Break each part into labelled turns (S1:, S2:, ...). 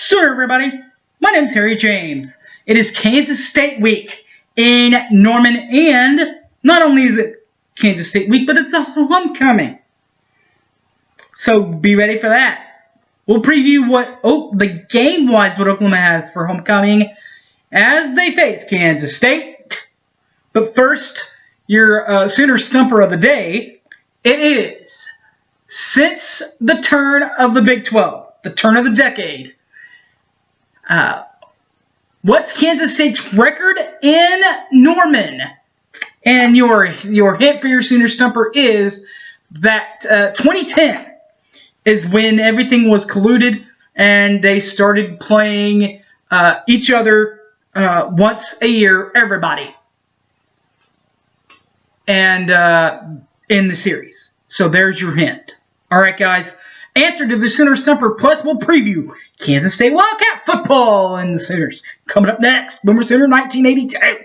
S1: So everybody, my name's Harry James. It is Kansas State Week in Norman, and not only is it Kansas State Week, but it's also homecoming. So be ready for that. We'll preview the game-wise what Oklahoma has for homecoming as they face Kansas State. But first, your Sooner Stumper of the day. It is, since the turn of the Big 12, the turn of the decade, what's Kansas State's record in Norman? And your hint for your Sooner Stumper is that 2010 is when everything was colluded and they started playing each other once a year, everybody, and in the series. So there's your hint. All right, guys. Answer to the Sooner Stumper, plus we'll preview Kansas State Wildcat football and the Sooners. Coming up next, Boomer Sooner 1982.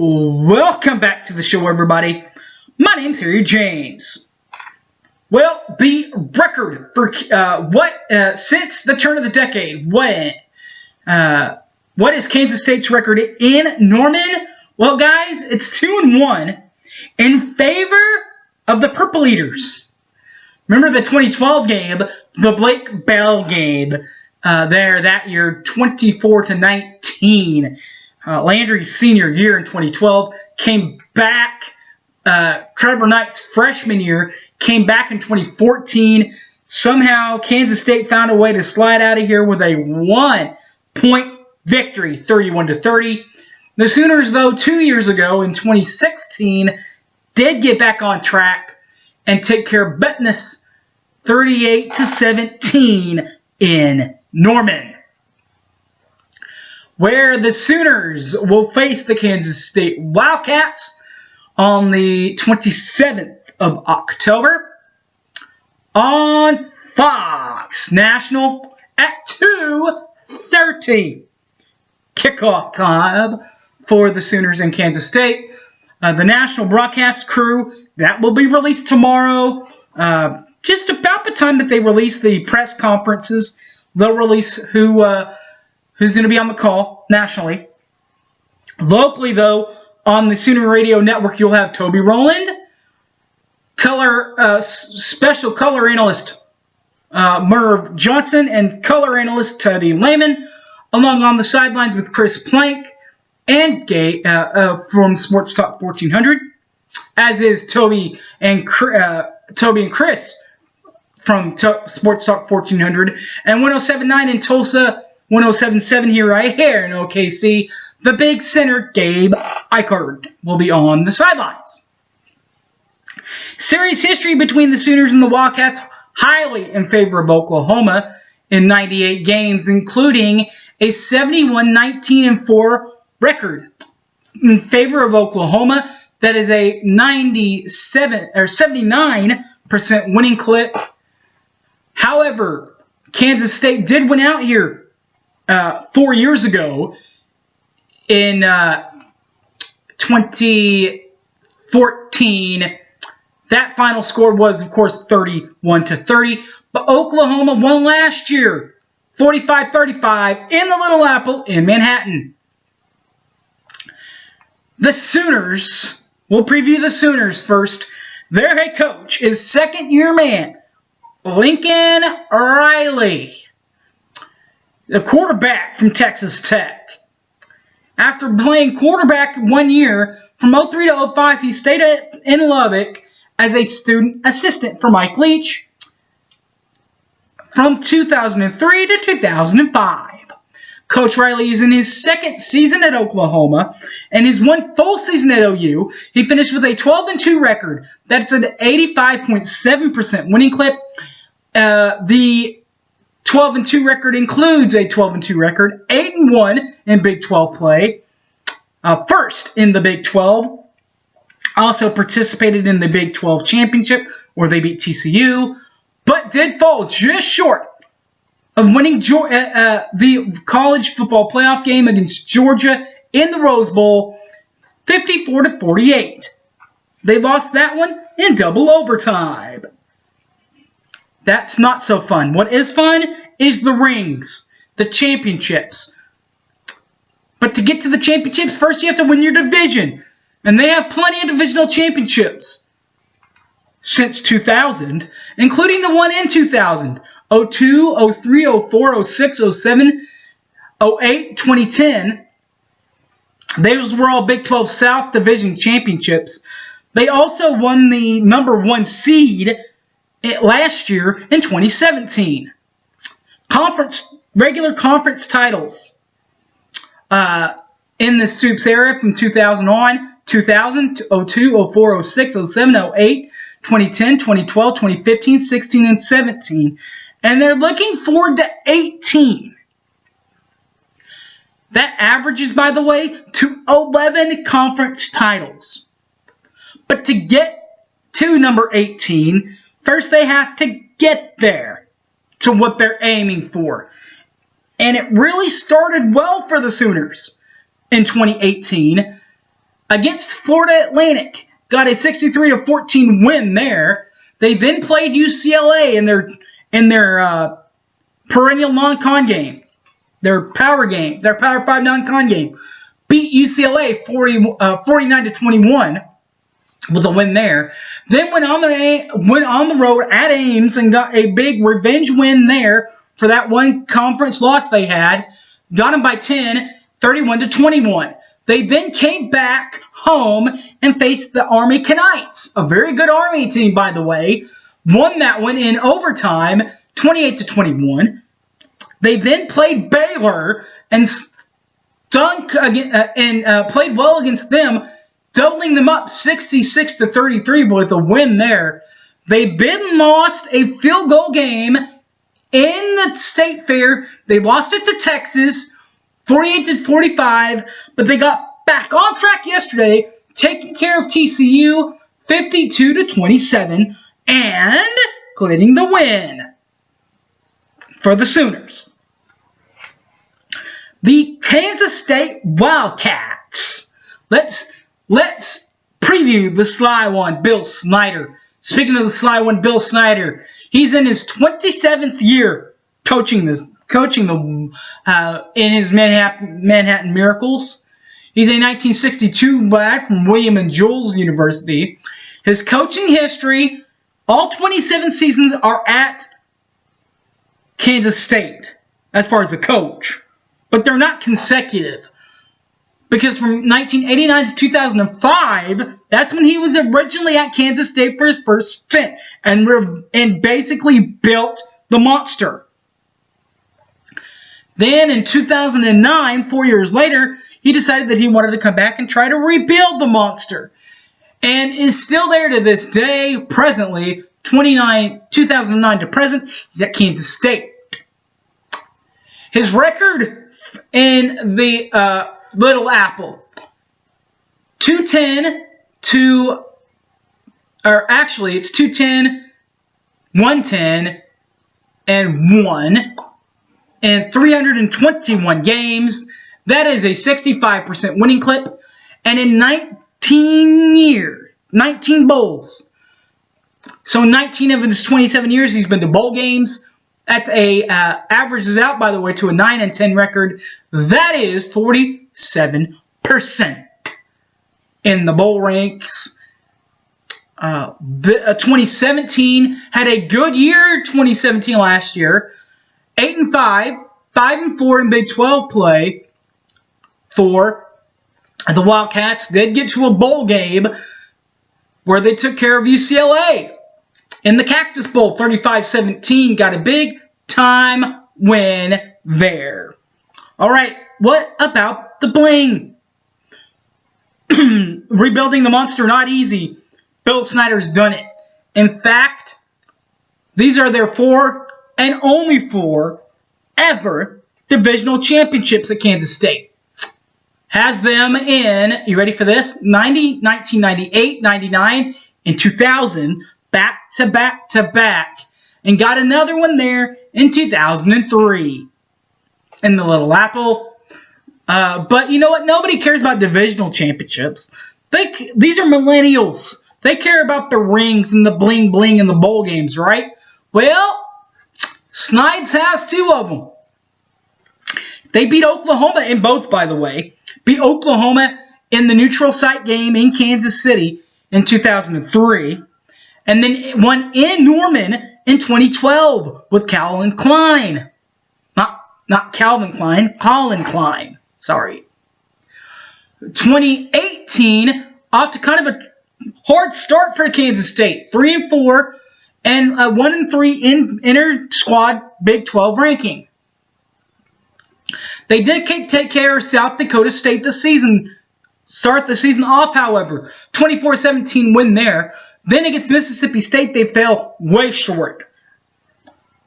S1: Welcome back to the show, everybody. My name's Harry James. Well, the record for since the turn of the decade, what is Kansas State's record in Norman? Well, guys, it's 2-1 in favor of the Purple Eaters. Remember the 2012 game, the Blake Bell game that year, 24-19. Landry's senior year in 2012 came back. Trevor Knight's freshman year came back in 2014. Somehow, Kansas State found a way to slide out of here with a 1-point victory, 31-30. The Sooners, though, 2 years ago in 2016, did get back on track and take care of business, 38-17 in Norman, where the Sooners will face the Kansas State Wildcats on the 27th of October on Fox National at 2:30. Kickoff time for the Sooners in Kansas State. The national broadcast crew, that will be released tomorrow, just about the time that they release the press conferences. They'll release who's going to be on the call nationally. Locally, though, on the Sooner Radio Network, you'll have Toby Rowland, special color analyst Merv Johnson, and color analyst Teddy Lehman, along on the sidelines with Chris Plank and Gay from Sports Talk 1400, as is Toby and Chris from Sports Talk 1400 and 107.9 in Tulsa. 107.7 here right here in OKC. The big center, Gabe Eichard, will be on the sidelines. Series history between the Sooners and the Wildcats, highly in favor of Oklahoma in 98 games, including a 71-19-4 record in favor of Oklahoma. That is a 79% winning clip. However, Kansas State did win out here 4 years ago in 2014. That final score was, of course, 31-30. But Oklahoma won last year, 45-35 in the Little Apple in Manhattan. The Sooners, we'll preview the Sooners first. Their head coach is second-year man, Lincoln Riley, the quarterback from Texas Tech. After playing quarterback 1 year, from 03 to 05, he stayed in Lubbock as a student assistant for Mike Leach. from 2003 to 2005. Coach Riley is in his second season at Oklahoma, and his one full season at OU. He finished with a 12-2 record. That's an 85.7% winning clip. The 12-2 record includes a 12-2 record, 8-1 in Big 12 play, first in the Big 12. Also participated in the Big 12 championship, where they beat TCU, but did fall just short of winning the college football playoff game against Georgia in the Rose Bowl, 54-48. They lost that one in double overtime. That's not so fun. What is fun is the rings, the championships. But to get to the championships, first you have to win your division. And they have plenty of divisional championships since 2000, including the one in 2000. 02, 03, 04, 06, 07, 08, 2010. Those were all Big 12 South Division championships. They also won the number 1 seed last year in 2017. Regular conference titles in the Stoops era from 2000 on, 2000, 02, 04, 06, 07, 08, 2010, 2012, 2015, 16, and 17. And they're looking forward to 18. That averages, by the way, to 11 conference titles. But to get to number 18, first they have to get there to what they're aiming for. And it really started well for the Sooners in 2018 against Florida Atlantic. Got a 63-14 win there. They then played UCLA in their perennial non-con game, their power game, their Power 5 non-con game. Beat UCLA 49-21 with a win there. Then went on the road at Ames and got a big revenge win there for that one conference loss they had. Got them by 10, 31-21. They then came back home and faced the Army Knights, a very good Army team, by the way. Won that one in overtime, 28-21. They then played Baylor and played well against them, doubling them up 66-33 with a win there. They then lost a field goal game in the State Fair. They lost it to Texas, 48-45, but they got back on track yesterday, taking care of TCU, 52-27, and getting the win for the Sooners. The Kansas State Wildcats. Let's preview the sly one, Bill Snyder. Speaking of the sly one, Bill Snyder, he's in his 27th year coaching in his Manhattan Miracles. He's a 1962 grad from William and Jules University. His coaching history, all 27 seasons are at Kansas State as far as a coach. But they're not consecutive. Because from 1989 to 2005, that's when he was originally at Kansas State for his first stint and basically built the monster. Then in 2009, 4 years later, he decided that he wanted to come back and try to rebuild the monster. And is still there to this day, presently, 2009 to present, he's at Kansas State. His record in the Little Apple, 210 to, or actually it's 210, 110, and 1 in 321 games. That is a 65% winning clip. And in 19 bowls. So in 19 of his 27 years, he's been to bowl games. That's averages out, by the way, to a 9-10 record. That is 47% in the bowl ranks. 2017 had a good year. 2017 last year, 8-5, 5-4 in Big 12 play for the Wildcats. Did get to a bowl game where they took care of UCLA in the Cactus Bowl, 35-17. Got a big time win there. All right, what about the bling? Rebuilding the monster, not easy. Bill Snyder's done it. In fact, these are their 4 and only 4 ever divisional championships at Kansas State. Has them in, you ready for this? 1998, 99, and 2000, back to back to back. And got another one there in 2003 in the Little Apple. But you know what? Nobody cares about divisional championships. These are millennials. They care about the rings and the bling bling and the bowl games, right? Well, Snides has 2 of them. They beat Oklahoma in both, by the way. Beat Oklahoma in the neutral site game in Kansas City in 2003. And then won in Norman in 2012 with Calvin Klein. Not Calvin Klein, Colin Klein. Sorry. 2018, off to kind of a hard start for Kansas State. 3-4 and 1-3 in inter-squad Big 12 ranking. They did take care of South Dakota State this season. Start the season off, however. 24-17 win there. Then against Mississippi State, they fell way short.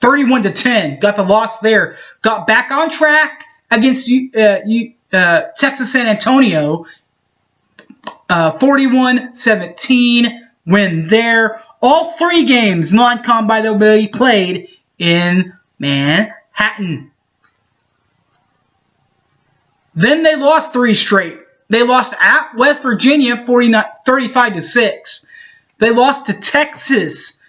S1: 31-10. Got the loss there. Got back on track against Texas San Antonio. 41-17 win there. All 3 games, non-con by the way, played in Manhattan. Then they lost 3 straight. They lost at West Virginia 35-6. They lost to Texas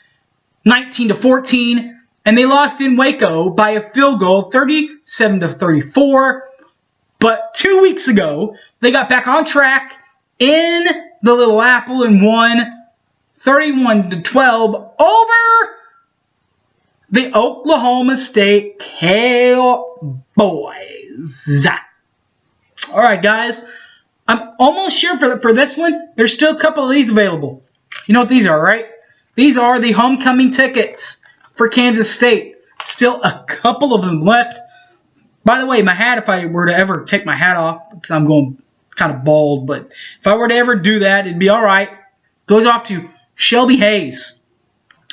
S1: 19-14. And they lost in Waco by a field goal 37-34. But 2 weeks ago, they got back on track in the Little Apple and won 31-12 over the Oklahoma State Cowboys. All right, guys. I'm almost sure for this one, there's still a couple of these available. You know what these are, right? These are the homecoming tickets for Kansas State. Still a couple of them left. By the way, my hat, if I were to ever take my hat off, because I'm going kind of bald, but if I were to ever do that, it'd be all right. Goes off to Shelby Hayes.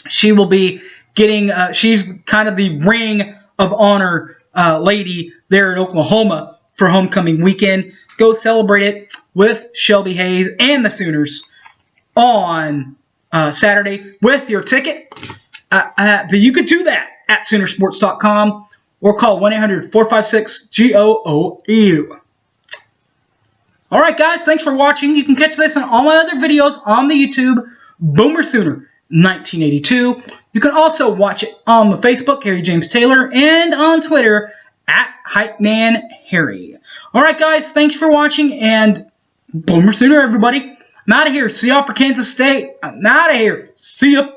S1: She will be getting, she's kind of the Ring of Honor lady there in Oklahoma for homecoming weekend. Go celebrate it with Shelby Hayes and the Sooners on Saturday with your ticket. But you could do that at Soonersports.com or call 1-800-456-GOOU. All right, guys, thanks for watching. You can catch this and all my other videos on the YouTube, Boomer Sooner 1982. You can also watch it on the Facebook, Harry James Taylor, and on Twitter at Hypeman Harry. All right, guys, thanks for watching, and Boomer Sooner, everybody. I'm out of here. See y'all for Kansas State. I'm out of here. See ya.